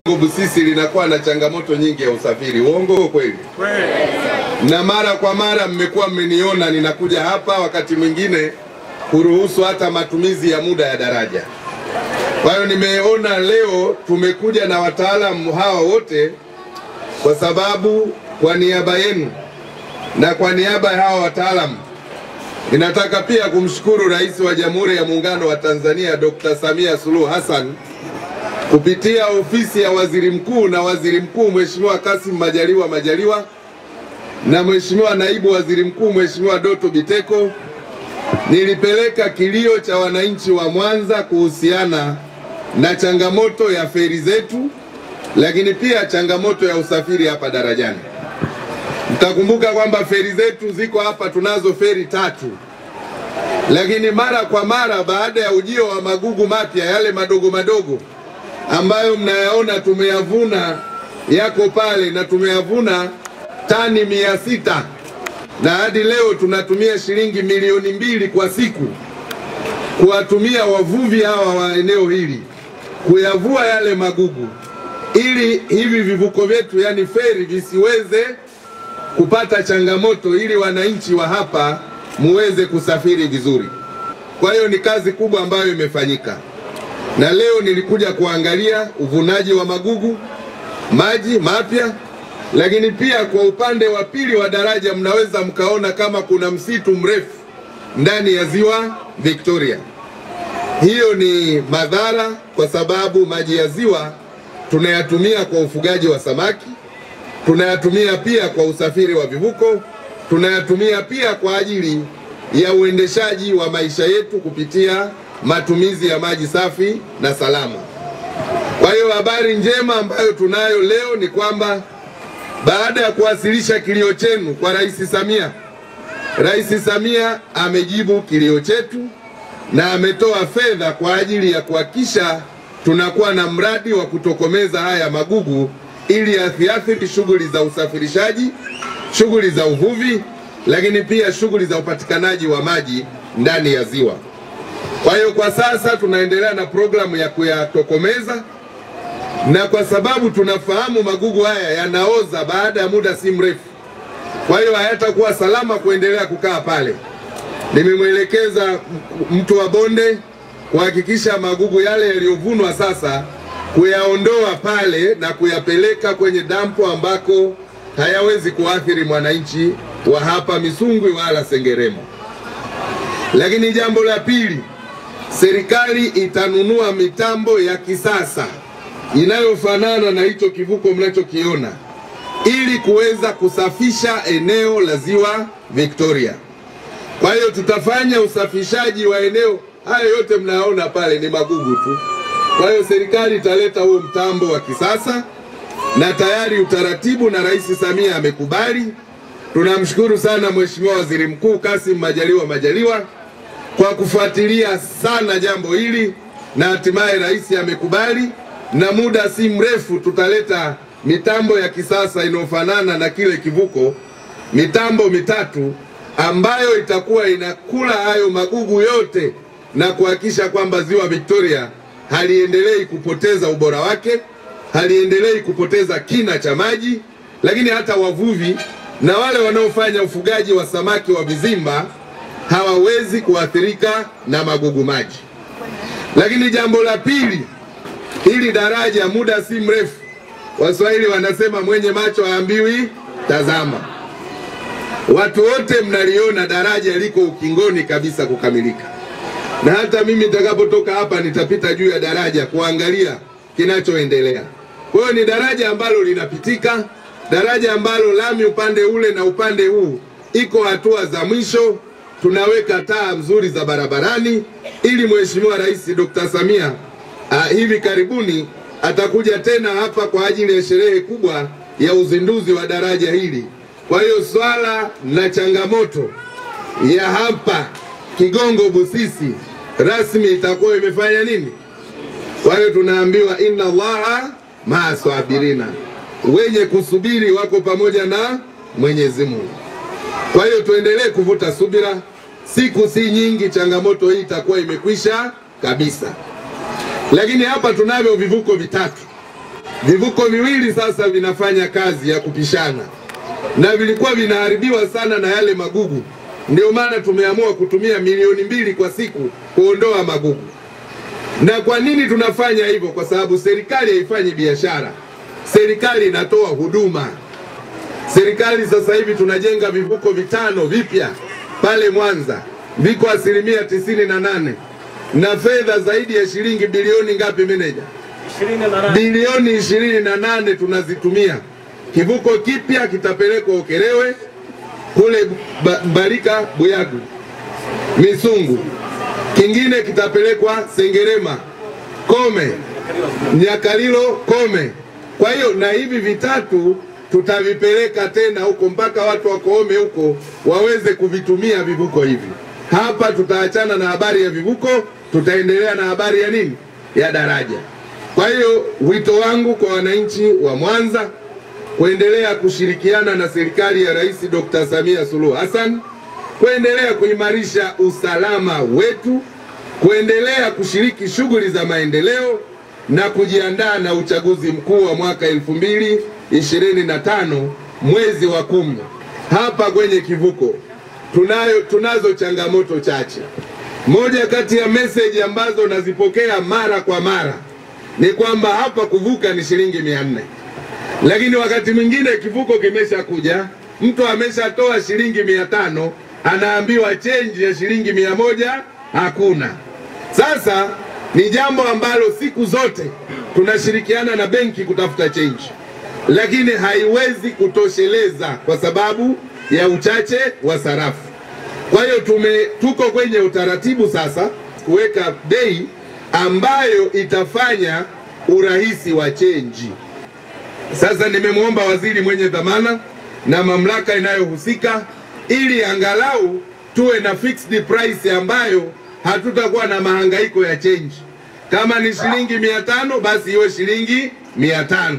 Busisi linakuwa na changamoto nyingi ya usafiri. Uongo kweli? Na mara kwa mara mmekuwa mmeniona ninakuja hapa wakati mwingine kuruhusu hata matumizi ya muda ya daraja. Kwa hiyo nimeona leo tumekuja na wataalamu hawa wote kwa sababu kwa niaba yenu na kwa niaba ya hawa wataalamu ninataka pia kumshukuru Rais wa Jamhuri ya Muungano wa Tanzania Dr. Samia Suluhu Hassan kupitia ofisi ya Waziri Mkuu na Waziri Mkuu Mheshimiwa Kassim Majaliwa na Mheshimiwa Naibu Waziri Mkuu Mheshimiwa Doto Biteko. Nilipeleka kilio cha wananchi wa Mwanza kuhusiana na changamoto ya feri zetu, lakini pia changamoto ya usafiri hapa darajani. Mtakumbuka kwamba feri zetu ziko hapa, tunazo feri 3. Lakini mara kwa mara baada ya ujio wa magugu mapya yale madogo ambayo mnayaona tumeyavuna yako pale, na tumeyavuna tani 600, na hadi leo tunatumia shilingi milioni 2 kwa siku kuwatumia wavuvi hawa wa eneo hili kuyavua yale magugu, ili hivi vivuko vyetu yani feri visiweze kupata changamoto, ili wananchi wa hapa muweze kusafiri vizuri. Kwa hiyo ni kazi kubwa ambayo imefanyika, na leo nilikuja kuangalia uvunaji wa magugu, maji mapya, lakini pia kwa upande wa pili wa daraja mnaweza mkaona kama kuna msitu mrefu ndani ya ziwa Victoria. Hiyo ni madhara kwa sababu maji ya ziwa tunayatumia kwa ufugaji wa samaki, tunayatumia pia kwa usafiri wa vivuko, tunayatumia pia kwa ajili ya uendeshaji wa maisha yetu kupitia matumizi ya maji safi na salama. Kwa hiyo habari njema ambayo tunayo leo ni kwamba baada ya kuwasilisha kilio chenu kwa Rais Samia amejibu kilio chetu na ametoa fedha kwa ajili ya kuhakikisha tunakuwa na mradi wa kutokomeza haya magugu ili asiathiri shughuli za usafirishaji, shughuli za uvuvi, lakini pia shughuli za upatikanaji wa maji ndani ya ziwa. Kwa hiyo kwa sasa tunaendelea na programu ya kuyatokomeza, na kwa sababu tunafahamu magugu haya yanaoza baada ya muda si mrefu, kwa hiyo hayatakuwa salama kuendelea kukaa pale. Nimemwelekeza mtu wa bonde kuhakikisha magugu yale yaliyovunwa sasa kuyaondoa pale na kuyapeleka kwenye dampo ambako hayawezi kuathiri mwananchi wa hapa Misungwi wala Sengerema. Lakini jambo la pili, serikali itanunua mitambo ya kisasa inayofanana na hicho kivuko mnachokiona ili kuweza kusafisha eneo la ziwa Victoria. Kwa hiyo tutafanya usafishaji wa eneo haya yote mnaona pale ni magugu tu. Kwa hiyo serikali italeta huo mtambo wa kisasa, na tayari utaratibu na Rais Samia amekubali. Tunamshukuru sana Mheshimiwa Waziri Mkuu Kassim Majaliwa kwa kufuatilia sana jambo hili, na hatimaye rais amekubali, na muda si mrefu tutaleta mitambo ya kisasa inayofanana na kile kivuko, mitambo 3 ambayo itakuwa inakula hayo magugu yote na kuhakikisha kwamba ziwa Victoria haliendelei kupoteza ubora wake, haliendelei kupoteza kina cha maji, lakini hata wavuvi na wale wanaofanya ufugaji wa samaki wa vizimba hawawezi kuathirika na magugu maji. Lakini jambo la pili, hili daraja muda si mrefu, Waswahili wanasema mwenye macho haambiwi tazama. Watu wote mnaliona daraja liko ukingoni kabisa kukamilika, na hata mimi nitakapotoka hapa nitapita juu ya daraja kuangalia kinachoendelea. Kwa hiyo ni daraja ambalo linapitika, daraja ambalo lami upande ule na upande huu iko hatua za mwisho. Tunaweka taa nzuri za barabarani ili Mheshimiwa Rais Dr. Samia hivi karibuni atakuja tena hapa kwa ajili ya sherehe kubwa ya uzinduzi wa daraja hili. Kwa hiyo swala na changamoto ya hapa Kigongo Busisi rasmi itakuwa imefanya nini? Kwa hiyo tunaambiwa inna Allaha maa sabirina, wenye kusubiri wako pamoja na Mwenyezi Mungu. Kwa hiyo tuendelee kuvuta subira, siku si nyingi changamoto hii itakuwa imekwisha kabisa. Lakini hapa tunavyo vivuko 3. Vivuko viwili sasa vinafanya kazi ya kupishana na vilikuwa vinaharibiwa sana na yale magugu. Ndio maana tumeamua kutumia milioni 2 kwa siku kuondoa magugu. Na kwa nini tunafanya hivyo? Kwa sababu serikali haifanyi biashara, serikali inatoa huduma. Serikali sasa hivi tunajenga vivuko 5 vipya pale Mwanza, viko 98% na fedha zaidi ya shilingi bilioni ngapi meneja? 28. Bilioni 28 tunazitumia. Kivuko kipya kitapelekwa Ukerewe kule Mbarika Buyagu Misungu, kingine kitapelekwa Sengerema Kome, Nyakalilo Kome. Kwa hiyo na hivi vitatu tutavipeleka tena huko mpaka watu wa Koome huko waweze kuvitumia vivuko hivi. Hapa tutaachana na habari ya vivuko, tutaendelea na habari ya nini? Ya daraja. Kwa hiyo wito wangu kwa wananchi wa Mwanza kuendelea kushirikiana na serikali ya Rais Dr. Samia Suluhu Hassan, kuendelea kuimarisha usalama wetu, kuendelea kushiriki shughuli za maendeleo na kujiandaa na uchaguzi mkuu wa mwaka 2025 mwezi wa 10. Hapa kwenye kivuko tunazo changamoto chache. Moja kati ya message ambazo nazipokea mara kwa mara ni kwamba hapa kuvuka ni shilingi 400. Lakini wakati mwingine kivuko kimesha kuja, mtu ameshatoa shilingi 500, anaambiwa change ya shilingi 100 hakuna. Sasa ni jambo ambalo siku zote tunashirikiana na benki kutafuta change, lakini haiwezi kutosheleza kwa sababu ya uchache wa sarafu. Kwa hiyo tuko kwenye utaratibu sasa kuweka bei ambayo itafanya urahisi wa change. Sasa nimemwomba waziri mwenye dhamana na mamlaka inayohusika ili angalau tuwe na fixed price ambayo hatutakuwa na mahangaiko ya change. Kama ni shilingi 500 basi iwe shilingi 500.